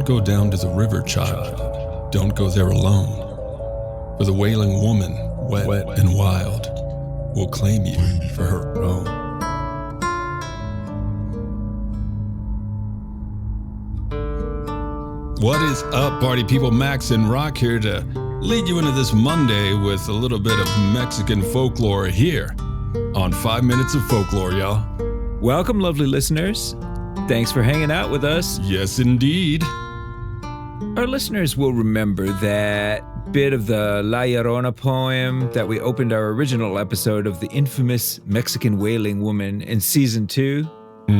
Don't go down to the river, child. Don't go there alone. For the wailing woman, wet and wild, will claim you for her own. What is up, party people? Max and Roq here to lead you into this Monday with a little bit of Mexican folklore here on 5 Minutes of Folklore, y'all. Welcome, lovely listeners. Thanks for hanging out with us. Yes, indeed. Our listeners will remember that bit of the La Llorona poem that we opened our original episode of the infamous Mexican wailing woman in season 2,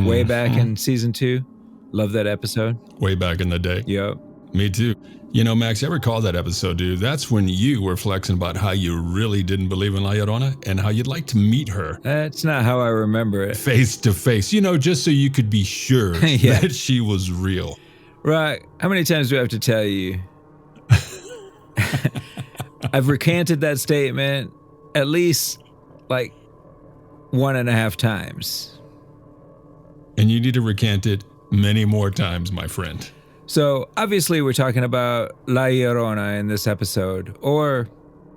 way back in season 2. Love that episode. Way back in the day. Yep. Me too. You know, Max, I recall that episode, dude. That's when you were flexing about how you really didn't believe in La Llorona and how you'd like to meet her. That's not how I remember it. Face to face, you know, just so you could be sure that she was real. Right. How many times do I have to tell you? I've recanted that statement at least like 1.5 times. And you need to recant it many more times, my friend. So obviously we're talking about La Llorona in this episode, or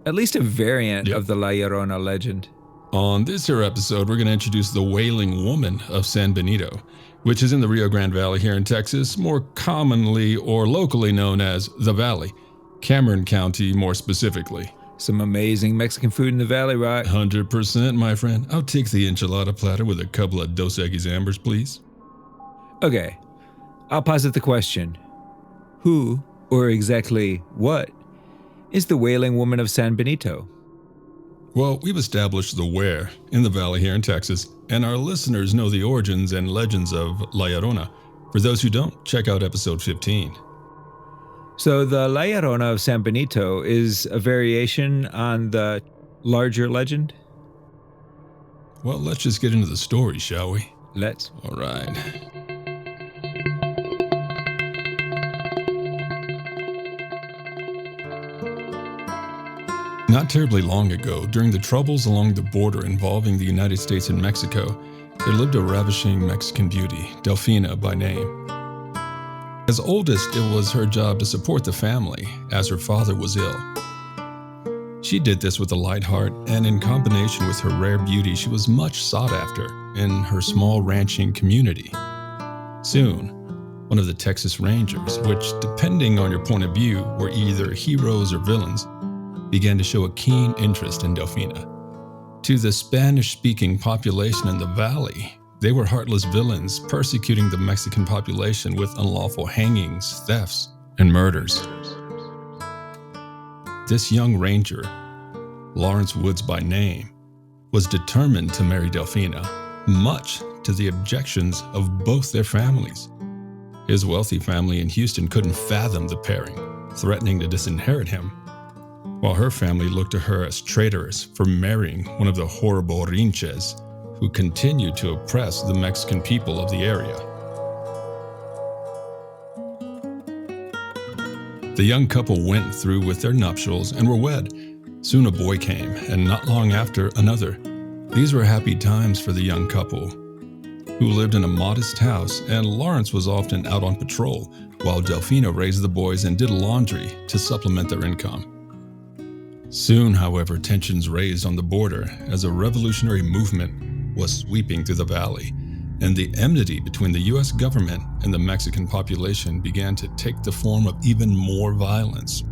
at least a variant of the La Llorona legend. On this here episode, we're going to introduce the Wailing Woman of San Benito, which is in the Rio Grande Valley here in Texas, more commonly or locally known as the Valley, Cameron County more specifically. Some amazing Mexican food in the Valley, right? 100%, my friend. I'll take the enchilada platter with a couple of Dos Equis Ambers, please. Okay, I'll posit the question. Who, or exactly what, is the Wailing Woman of San Benito? Well, we've established the where in the Valley here in Texas, and our listeners know the origins and legends of La Llorona. For those who don't, check out episode 15. So the La Llorona of San Benito is a variation on the larger legend? Well, let's just get into the story, shall we? Let's. All right. Not terribly long ago, during the troubles along the border involving the United States and Mexico, there lived a ravishing Mexican beauty, Delfina by name. As oldest, it was her job to support the family, as her father was ill. She did this with a light heart, and in combination with her rare beauty, she was much sought after in her small ranching community. Soon, one of the Texas Rangers, which, depending on your point of view, were either heroes or villains, began to show a keen interest in Delfina. To the Spanish-speaking population in the valley, they were heartless villains persecuting the Mexican population with unlawful hangings, thefts, and murders. This young ranger, Lawrence Woods by name, was determined to marry Delfina, much to the objections of both their families. His wealthy family in Houston couldn't fathom the pairing, threatening to disinherit him, while her family looked to her as traitorous for marrying one of the horrible rinches who continued to oppress the Mexican people of the area. The young couple went through with their nuptials and were wed. Soon a boy came, and not long after, another. These were happy times for the young couple, who lived in a modest house, and Lawrence was often out on patrol, while Delfina raised the boys and did laundry to supplement their income. Soon, however, tensions raised on the border as a revolutionary movement was sweeping through the valley, and the enmity between the U.S. government and the Mexican population began to take the form of even more violence.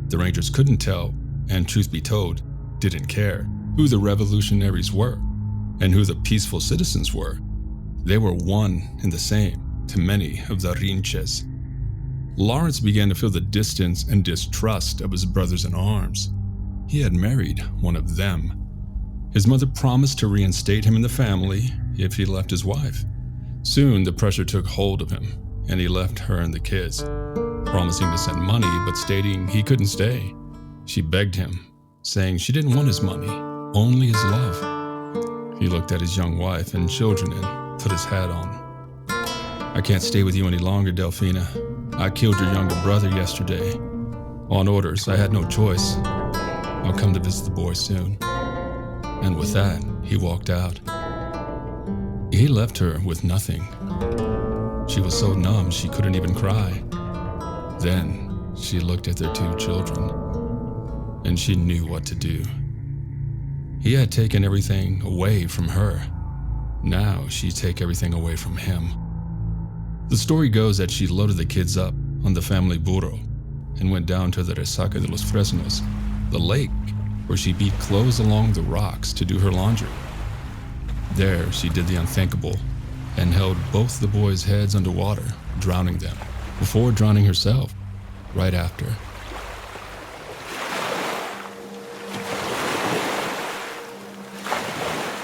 The Rangers couldn't tell, and truth be told, didn't care, who the revolutionaries were and who the peaceful citizens were. They were one and the same to many of the rinches. Lawrence began to feel the distance and distrust of his brothers in arms. He had married one of them. His mother promised to reinstate him in the family if he left his wife. Soon the pressure took hold of him, and he left her and the kids, promising to send money but stating he couldn't stay. She begged him, saying she didn't want his money, only his love. He looked at his young wife and children and put his hat on. "I can't stay with you any longer, Delfina. I killed your younger brother yesterday. On orders, I had no choice. I'll come to visit the boy soon." And with that, he walked out. He left her with nothing. She was so numb she couldn't even cry. Then she looked at their 2 children, and she knew what to do. He had taken everything away from her. Now she'd take everything away from him. The story goes that she loaded the kids up on the family burro and went down to the Resaca de los Fresnos, the lake where she beat clothes along the rocks to do her laundry. There she did the unthinkable and held both the boys' heads underwater, drowning them, before drowning herself right after.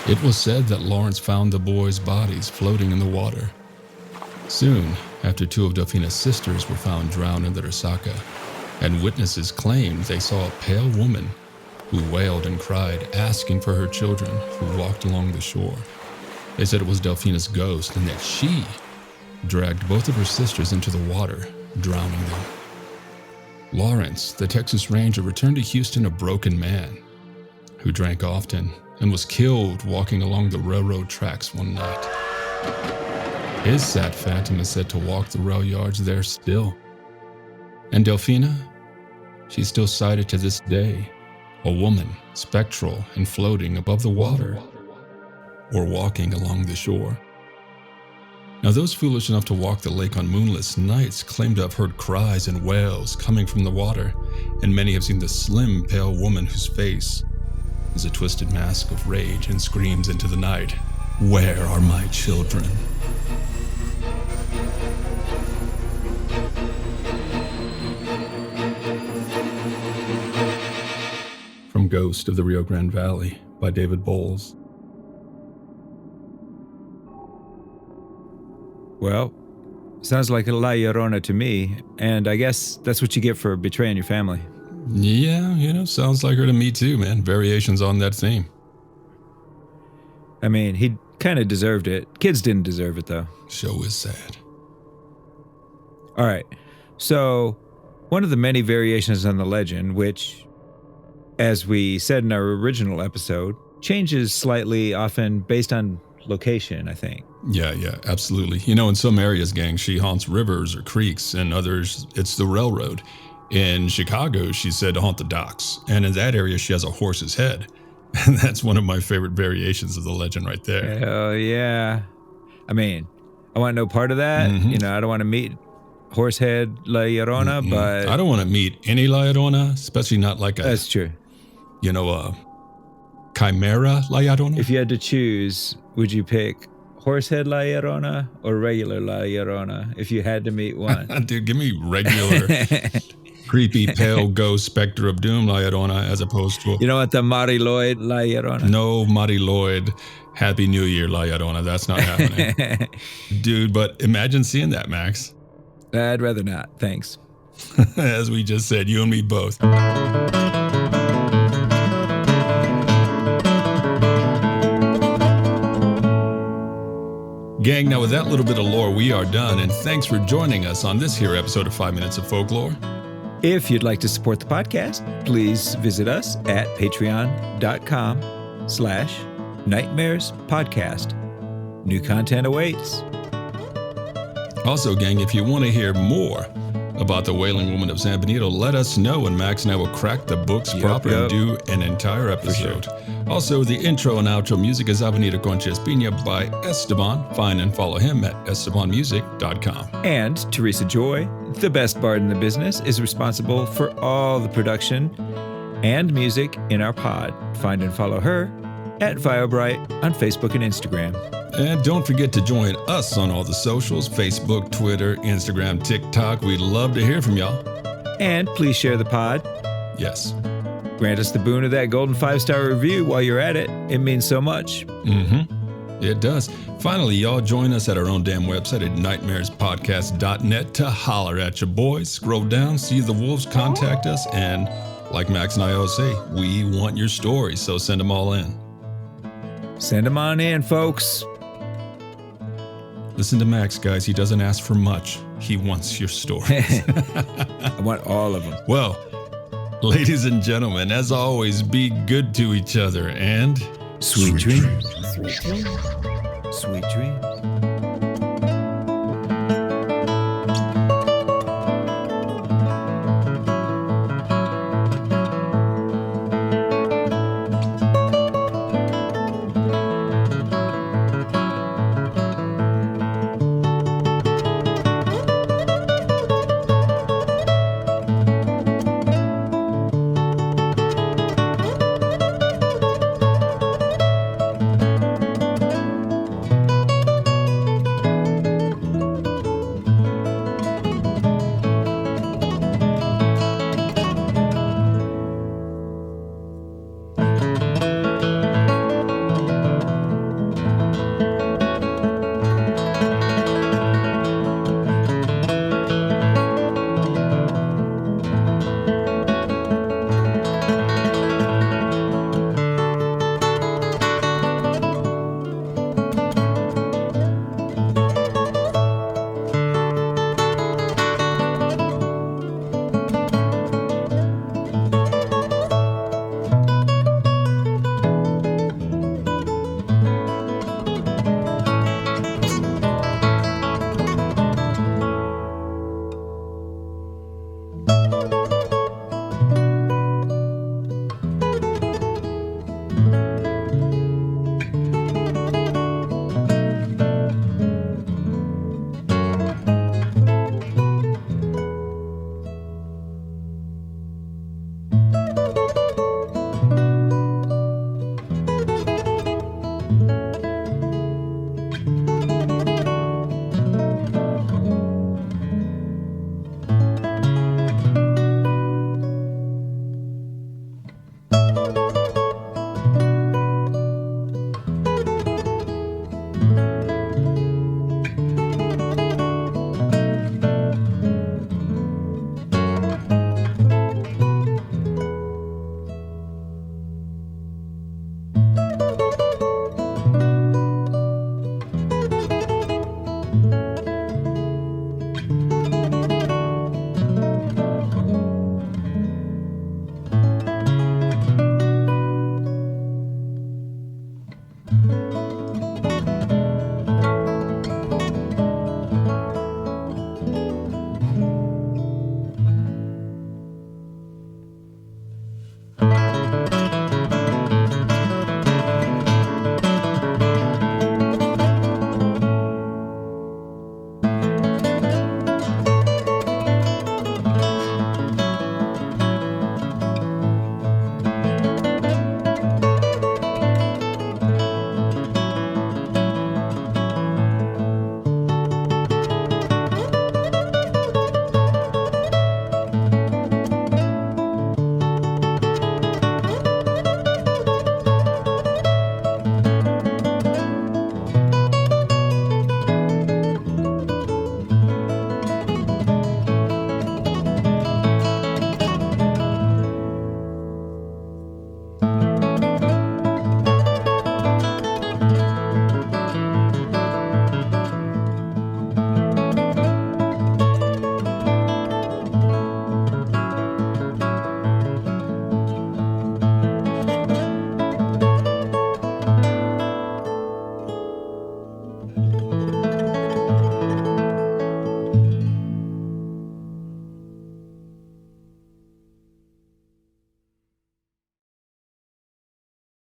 It was said that Lawrence found the boys' bodies floating in the water. Soon after, 2 of Delfina's sisters were found drowned in the Resaca, and witnesses claimed they saw a pale woman who wailed and cried, asking for her children who walked along the shore. They said it was Delfina's ghost and that she dragged both of her sisters into the water, drowning them. Lawrence, the Texas Ranger, returned to Houston a broken man who drank often and was killed walking along the railroad tracks one night. His sad phantom is said to walk the rail yards there still. And Delfina, she's still sighted to this day, a woman, spectral and floating above the water, or walking along the shore. Now, those foolish enough to walk the lake on moonless nights claim to have heard cries and wails coming from the water, and many have seen the slim, pale woman whose face is a twisted mask of rage and screams into the night, "Where are my children?" From Ghost of the Rio Grande Valley by David Bowles. Well, sounds like a La Llorona to me, and I guess that's what you get for betraying your family. Yeah, sounds like her to me too, man. Variations on that theme. I mean, he kind of deserved it. Kids didn't deserve it, though. Show is sad. All right, so one of the many variations on the legend, which, as we said in our original episode, changes slightly, often based on location, I think. Yeah, absolutely. In some areas, gang, she haunts rivers or creeks, and others, it's the railroad. In Chicago, she's said to haunt the docks, and in that area, she has a horse's head. And that's one of my favorite variations of the legend right there. Hell yeah. I mean, I want no part of that. Mm-hmm. I don't want to meet Horsehead La Llorona, but... I don't want to meet any La Llorona, especially not like That's true. A Chimera La Llorona. If you had to choose, would you pick Horsehead La Llorona or regular La Llorona if you had to meet one? Dude, give me regular, creepy, pale ghost specter of doom La Llorona as opposed to... You don't want the Mari Lloyd La Llorona? No Mari Lloyd, Happy New Year La Llorona. That's not happening. Dude, but imagine seeing that, Max. I'd rather not, thanks. As we just said, you and me both. Gang, now with that little bit of lore, we are done, and thanks for joining us on this here episode of 5 Minutes of Folklore. If you'd like to support the podcast, please visit us at patreon.com/nightmarespodcast. New content awaits. Also, gang, if you want to hear more about the Wailing Woman of San Benito, let us know, and Max and I will crack the books proper and do an entire episode. Sure. Also, the intro and outro music is Avenida Concha Espina by Esteban. Find and follow him at estebanmusic.com. And Teresa Joy, the best bard in the business, is responsible for all the production and music in our pod. Find and follow her at Viobright on Facebook and Instagram. And don't forget to join us on all the socials, Facebook, Twitter, Instagram, TikTok. We'd love to hear from y'all. And please share the pod. Yes. Grant us the boon of that golden 5-star review while you're at it. It means so much. It does. Finally, y'all join us at our own damn website at nightmarespodcast.net to holler at your boys. Scroll down, see the wolves, contact us, and like Max and I always say, we want your stories, so send them all in. Send them on in, folks. Listen to Max, guys. He doesn't ask for much. He wants your stories. I want all of them. Well, ladies and gentlemen, as always, be good to each other and... Sweet dreams. Sweet dreams. Sweet dreams.